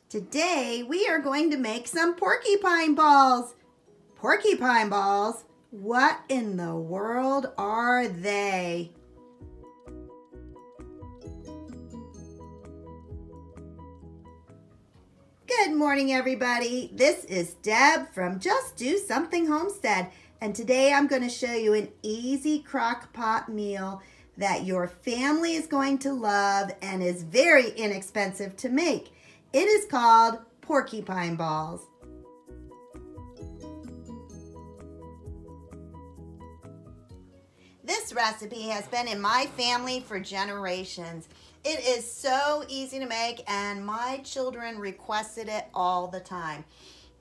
Today we are going to make some porcupine balls. Porcupine balls? What in the world are they? Good morning, everybody. This is Deb from Just Do Something Homestead, and today I'm going to show you an easy crock pot meal that your family is going to love and is very inexpensive to make. It is called porcupine balls. This recipe has been in my family for generations. It is so easy to make, and my children requested it all the time.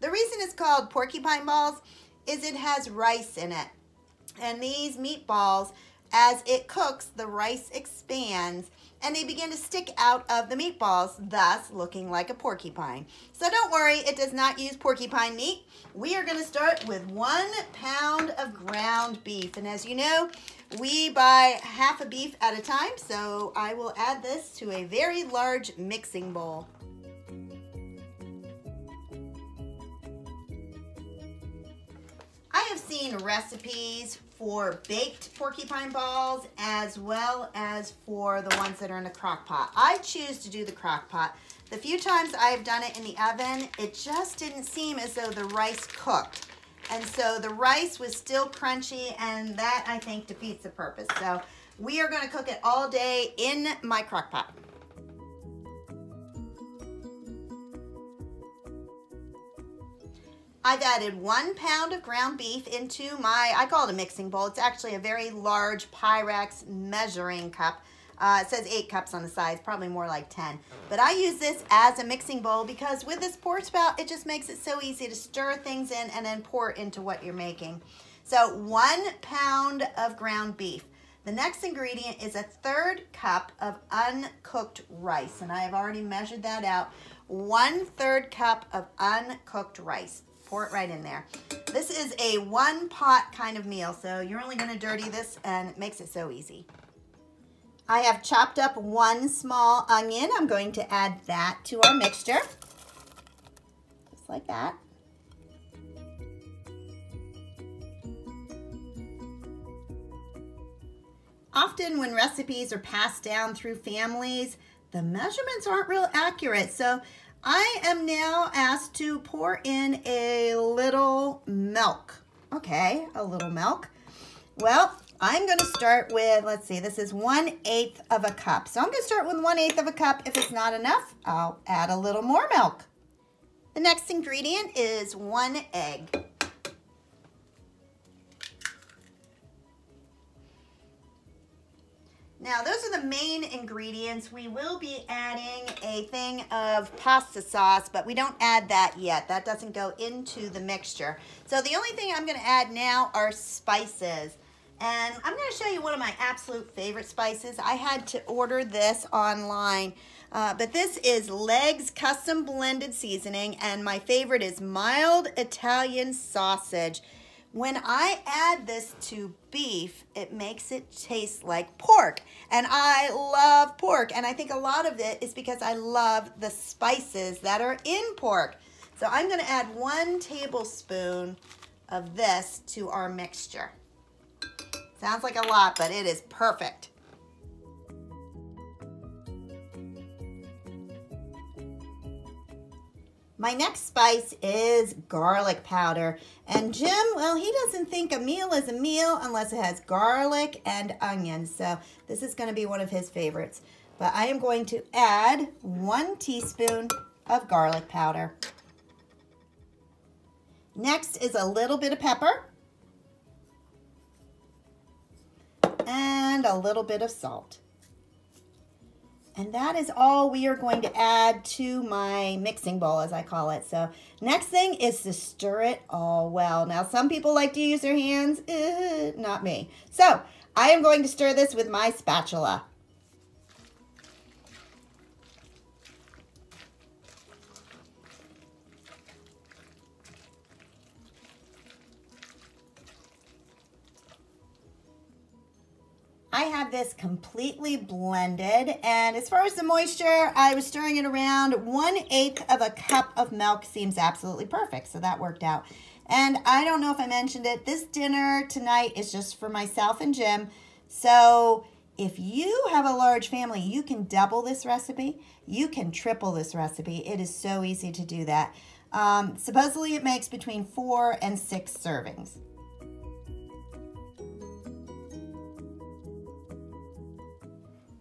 The reason it's called porcupine balls is it has rice in it. And these meatballs, as it cooks, the rice expands and they begin to stick out of the meatballs, thus looking like a porcupine. So don't worry, it does not use porcupine meat. We are going to start with 1 pound of ground beef. And as you know, we buy half a beef at a time, so I will add this to a very large mixing bowl. I have seen recipes for baked porcupine balls as well as for the ones that are in the crock pot. I choose to do the crock pot. The few times I have done it in the oven, it just didn't seem as though the rice cooked. And so the rice was still crunchy, and that I think defeats the purpose. So we are going to cook it all day in my crock pot. I've added 1 pound of ground beef into my, I call it a mixing bowl. It's actually a very large Pyrex measuring cup. It says 8 cups on the side, it's probably more like 10. But I use this as a mixing bowl because with this pour spout, it just makes it so easy to stir things in and then pour it into what you're making. So 1 pound of ground beef. The next ingredient is a 1/3 cup of uncooked rice, and I have already measured that out. 1/3 cup of uncooked rice. Pour it right in there. This is a 1 pot kind of meal, so you're only going to dirty this, and it makes it so easy. I have chopped up 1 small onion. I'm going to add that to our mixture, just like that. Often when recipes are passed down through families, the measurements aren't real accurate, so I am now asked to pour in a little milk. Okay, a little milk. Well, I'm going to start with, let's see, this is 1/8 of a cup. So I'm going to start with 1/8 of a cup. If it's not enough, I'll add a little more milk. The next ingredient is 1 egg. Now, those are the main ingredients. We will be adding a thing of pasta sauce, but we don't add that yet. That doesn't go into the mixture. So the only thing I'm going to add now are spices. And I'm going to show you one of my absolute favorite spices. I had to order this online, but this is Leg's Custom Blended Seasoning, and my favorite is Mild Italian Sausage. When I add this to beef, it makes it taste like pork. And I love pork. And I think a lot of it is because I love the spices that are in pork. So I'm going to add 1 tablespoon of this to our mixture. Sounds like a lot, but it is perfect. My next spice is garlic powder. And Jim, well, he doesn't think a meal is a meal unless it has garlic and onions. So this is going to be one of his favorites. But I am going to add 1 teaspoon of garlic powder. Next is a little bit of pepper. And a little bit of salt. And that is all we are going to add to my mixing bowl, as I call it. So next thing is to stir it all well. Now, some people like to use their hands, not me. So I am going to stir this with my spatula. I have this completely blended, and as far as the moisture, I was stirring it around. 1/8 of a cup of milk seems absolutely perfect, so that worked out. And I don't know if I mentioned it, this dinner tonight is just for myself and Jim. So if you have a large family, you can double this recipe. You can triple this recipe. It is so easy to do that. Supposedly it makes between 4 and 6 servings.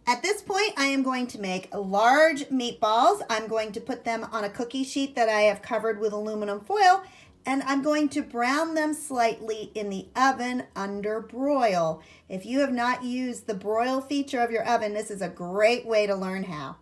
At this point, I am going to make large meatballs. I'm going to put them on a cookie sheet that I have covered with aluminum foil, and I'm going to brown them slightly in the oven under broil. If you have not used the broil feature of your oven, this is a great way to learn how.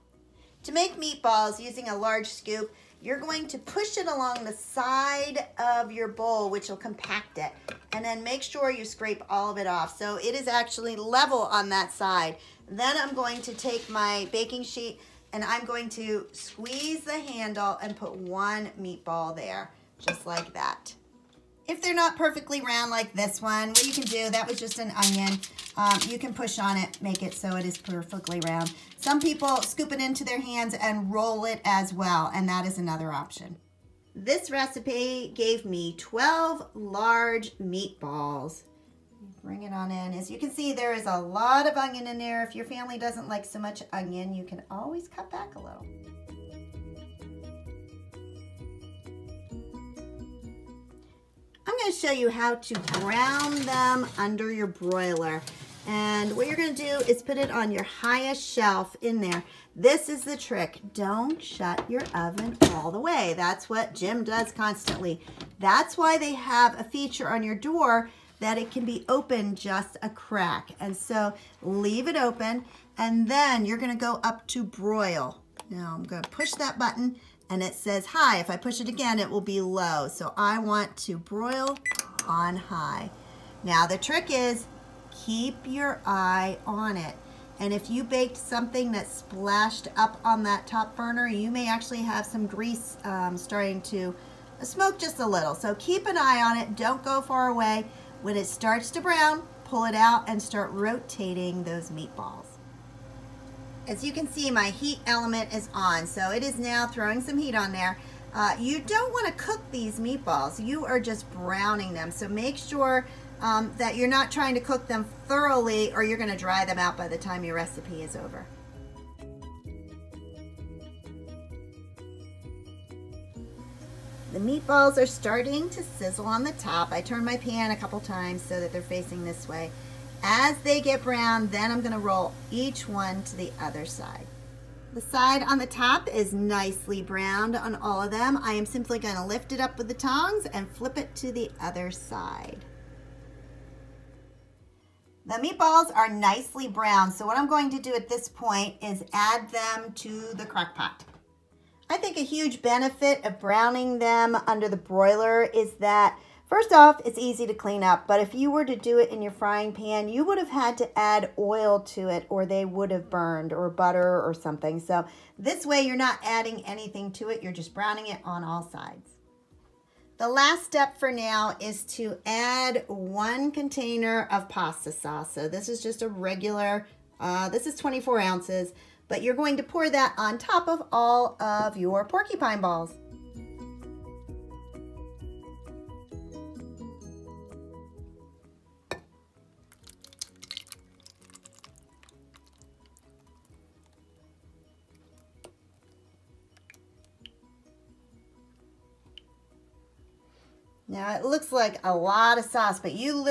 To make meatballs using a large scoop, you're going to push it along the side of your bowl, which will compact it, and then make sure you scrape all of it off so it is actually level on that side. Then I'm going to take my baking sheet and I'm going to squeeze the handle and put 1 meatball there, just like that. If they're not perfectly round like this one, what you can do, that was just an onion. You can push on it, make it so it is perfectly round. Some people scoop it into their hands and roll it as well, and that is another option. This recipe gave me 12 large meatballs. Bring it on in. As you can see, there is a lot of onion in there. If your family doesn't like so much onion, you can always cut back a little. I'm going to show you how to brown them under your broiler. And what you're going to do is put it on your highest shelf in there. This is the trick. Don't shut your oven all the way. That's what Jim does constantly. That's why they have a feature on your door that it can be open just a crack. And so leave it open, and then you're going to go up to broil. Now I'm going to push that button, and it says high. If I push it again, it will be low. So I want to broil on high. Now the trick is keep your eye on it. And if you baked something that splashed up on that top burner, you may actually have some grease starting to smoke just a little. So keep an eye on it. Don't go far away. When it starts to brown, pull it out and start rotating those meatballs. As you can see, my heat element is on, so it is now throwing some heat on there. You don't want to cook these meatballs. You are just browning them, so make sure that you're not trying to cook them thoroughly, or you're going to dry them out by the time your recipe is over. The meatballs are starting to sizzle on the top. I turn my pan a couple times so that they're facing this way. As they get brown, then I'm going to roll each one to the other side. The side on the top is nicely browned on all of them. I am simply going to lift it up with the tongs and flip it to the other side. The meatballs are nicely browned, so what I'm going to do at this point is add them to the crock pot. I think a huge benefit of browning them under the broiler is that, first off, it's easy to clean up, but if you were to do it in your frying pan, you would have had to add oil to it, or they would have burned, or butter or something. So this way you're not adding anything to it, you're just browning it on all sides. The last step for now is to add 1 container of pasta sauce. So this is just a regular, this is 24 ounces, but you're going to pour that on top of all of your porcupine balls. Now it looks like a lot of sauce, but you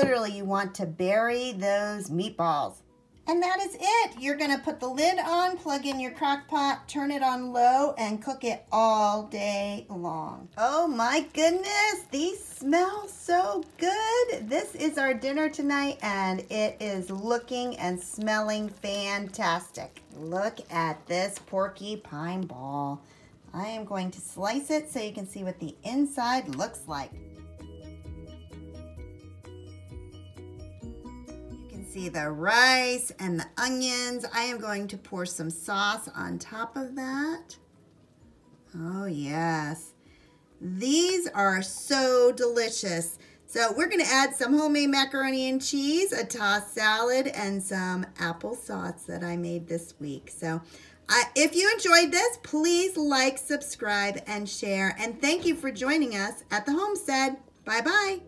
want to bury those meatballs. And that is it. You're going to put the lid on, plug in your crock pot, turn it on low, and cook it all day long. Oh my goodness, these smell so good. This is our dinner tonight, and it is looking and smelling fantastic. Look at this porcupine ball. I am going to slice it so you can see what the inside looks like. See the rice and the onions. I am going to pour some sauce on top of that. Oh yes. These are so delicious. So we're gonna add some homemade macaroni and cheese, a tossed salad, and some applesauce that I made this week. So if you enjoyed this, please like, subscribe, and share. And thank you for joining us at the homestead. Bye-bye.